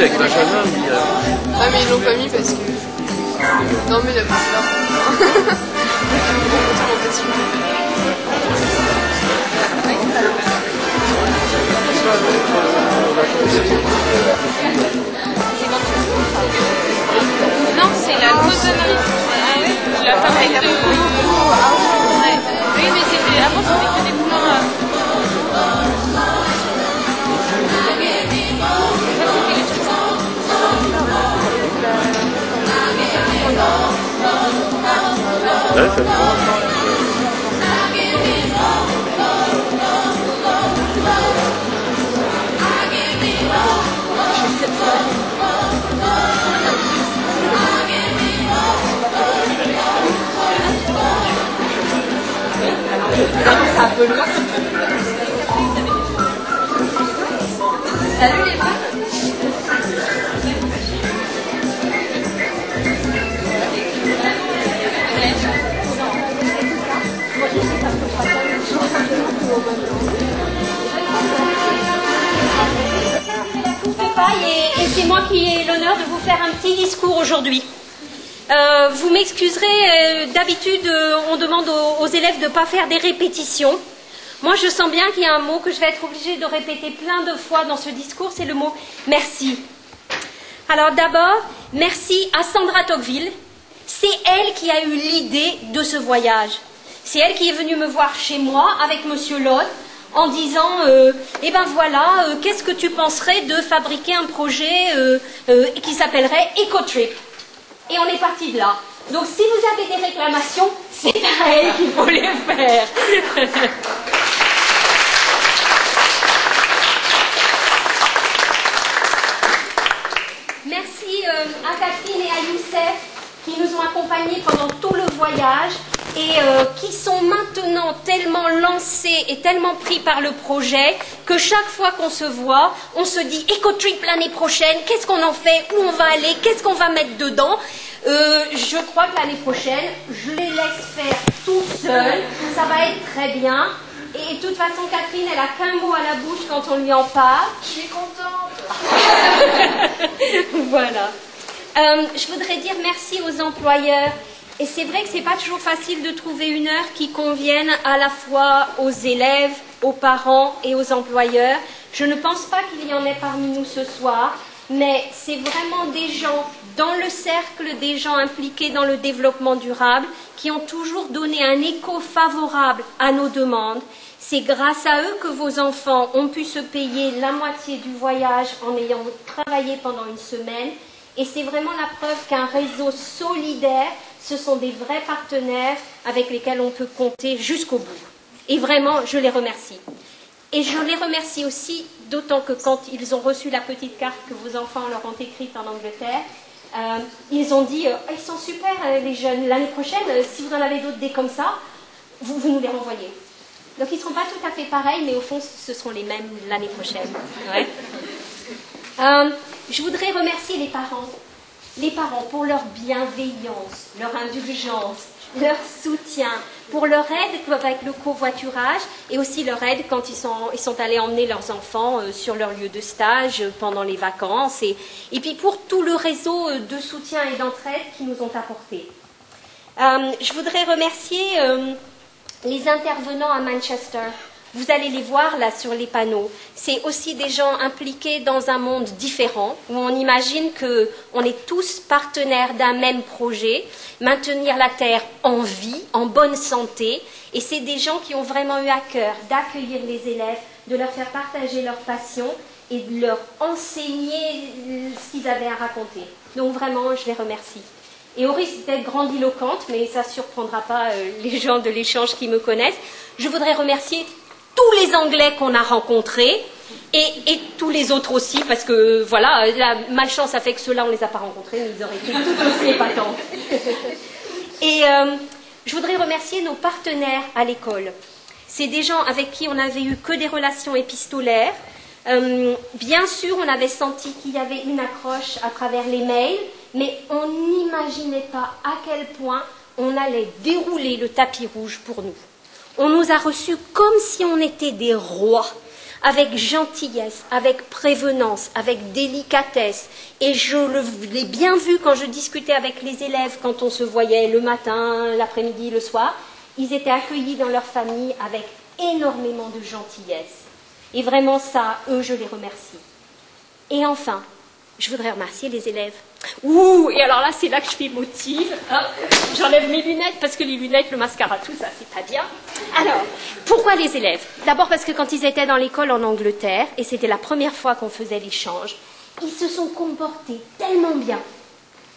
Avec Benjamin, Ah mais ils l'ont pas mis parce que... Non mais il a pas là. Non, c'est la causerie. Ah oui, la fabrique de... Ouais. Oui, mais c'était... Avant, c'était que des couleurs... Ouais, ça dépend. Salut les filles. Et c'est moi qui ai l'honneur de vous faire un petit discours aujourd'hui. Vous m'excuserez, d'habitude on demande aux élèves de ne pas faire des répétitions. Moi je sens bien qu'il y a un mot que je vais être obligée de répéter plein de fois dans ce discours, c'est le mot merci. Alors d'abord, merci à Sandra Tocqueville. C'est elle qui a eu l'idée de ce voyage. C'est elle qui est venue me voir chez moi avec Monsieur Lott en disant eh ben voilà, qu'est-ce que tu penserais de fabriquer un projet qui s'appellerait EcoTrip. Et on est parti de là. Donc si vous avez des réclamations, c'est à elle qu'il faut les faire. Merci à Catherine et à Youssef qui nous ont accompagnés pendant tout le voyage et qui sont maintenant tellement lancés et tellement pris par le projet que chaque fois qu'on se voit, on se dit EcoTrip l'année prochaine, qu'est-ce qu'on en fait, où on va aller, qu'est-ce qu'on va mettre dedans. Je crois que l'année prochaine, je les laisse faire tout seuls, ça va être très bien. Et de toute façon, Catherine, elle a qu'un mot à la bouche quand on lui en parle. Je suis contente. Voilà. Je voudrais dire merci aux employeurs. Et c'est vrai que ce n'est pas toujours facile de trouver une heure qui convienne à la fois aux élèves, aux parents et aux employeurs. Je ne pense pas qu'il y en ait parmi nous ce soir, mais c'est vraiment des gens dans le cercle des gens impliqués dans le développement durable qui ont toujours donné un écho favorable à nos demandes. C'est grâce à eux que vos enfants ont pu se payer la moitié du voyage en ayant travaillé pendant une semaine. Et c'est vraiment la preuve qu'un réseau solidaire, ce sont des vrais partenaires avec lesquels on peut compter jusqu'au bout. Et vraiment, je les remercie. Et je les remercie aussi, d'autant que quand ils ont reçu la petite carte que vos enfants leur ont écrite en Angleterre, ils ont dit ils sont super les jeunes, l'année prochaine, si vous en avez d'autres des comme ça, vous nous les renvoyez. Donc ils ne seront pas tout à fait pareils, mais au fond, ce seront les mêmes l'année prochaine. Ouais. Je voudrais remercier les parents pour leur bienveillance, leur indulgence, leur soutien, pour leur aide avec le covoiturage et aussi leur aide quand ils sont allés emmener leurs enfants sur leur lieu de stage pendant les vacances et puis pour tout le réseau de soutien et d'entraide qu'ils nous ont apporté. Je voudrais remercier les intervenants à Manchester. Vous allez les voir là sur les panneaux. C'est aussi des gens impliqués dans un monde différent, où on imagine qu'on est tous partenaires d'un même projet, maintenir la Terre en vie, en bonne santé. Et c'est des gens qui ont vraiment eu à cœur d'accueillir les élèves, de leur faire partager leur passion et de leur enseigner ce qu'ils avaient à raconter. Donc vraiment, je les remercie. Et au risque d'être grandiloquente, mais ça ne surprendra pas les gens de l'échange qui me connaissent, je voudrais remercier tous les Anglais qu'on a rencontrés et tous les autres aussi, parce que voilà, la malchance a fait que ceux-là, on ne les a pas rencontrés, mais ils auraient été tout aussi épatants. Et je voudrais remercier nos partenaires à l'école. C'est des gens avec qui on n'avait eu que des relations épistolaires. Bien sûr, on avait senti qu'il y avait une accroche à travers les mails, mais on n'imaginait pas à quel point on allait dérouler le tapis rouge pour nous. On nous a reçus comme si on était des rois, avec gentillesse, avec prévenance, avec délicatesse. Et je l'ai bien vu quand je discutais avec les élèves, quand on se voyait le matin, l'après-midi, le soir. Ils étaient accueillis dans leur famille avec énormément de gentillesse. Et vraiment ça, eux, je les remercie. Et enfin, je voudrais remercier les élèves. Ouh, et alors là, c'est là que je m'émotive. J'enlève mes lunettes, parce que les lunettes, le mascara, tout ça, c'est pas bien. Alors, pourquoi les élèves? D'abord parce que quand ils étaient dans l'école en Angleterre, et c'était la première fois qu'on faisait l'échange, ils se sont comportés tellement bien,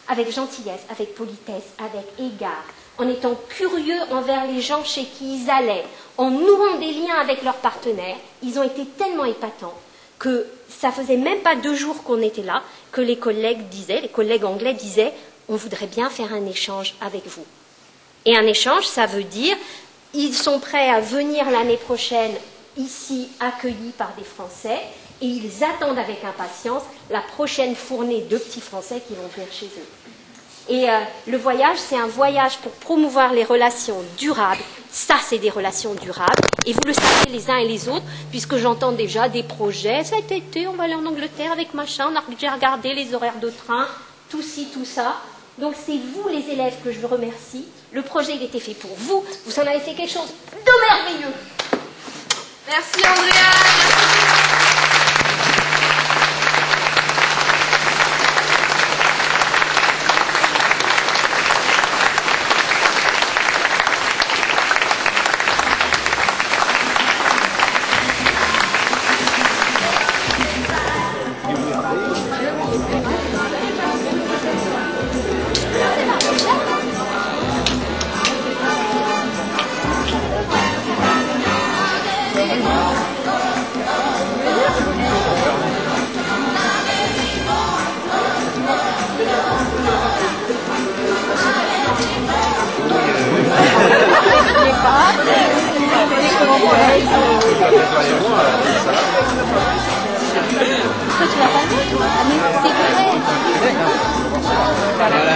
avec gentillesse, avec politesse, avec égard, en étant curieux envers les gens chez qui ils allaient, en nouant des liens avec leurs partenaires. Ils ont été tellement épatants que ça faisait même pas 2 jours qu'on était là, que les collègues anglais disaient « on voudrait bien faire un échange avec vous ». Et un échange, ça veut dire ils sont prêts à venir l'année prochaine ici accueillis par des Français et ils attendent avec impatience la prochaine fournée de petits Français qui vont venir chez eux. Et le voyage, c'est un voyage pour promouvoir les relations durables. Ça, c'est des relations durables. Et vous le savez les uns et les autres, puisque j'entends déjà des projets. Cet été, on va aller en Angleterre avec machin, on a déjà regardé les horaires de train, tout ci, tout ça. Donc c'est vous, les élèves, que je vous remercie. Le projet, il était fait pour vous. Vous en avez fait quelque chose de merveilleux. Merci Andrea. Voilà.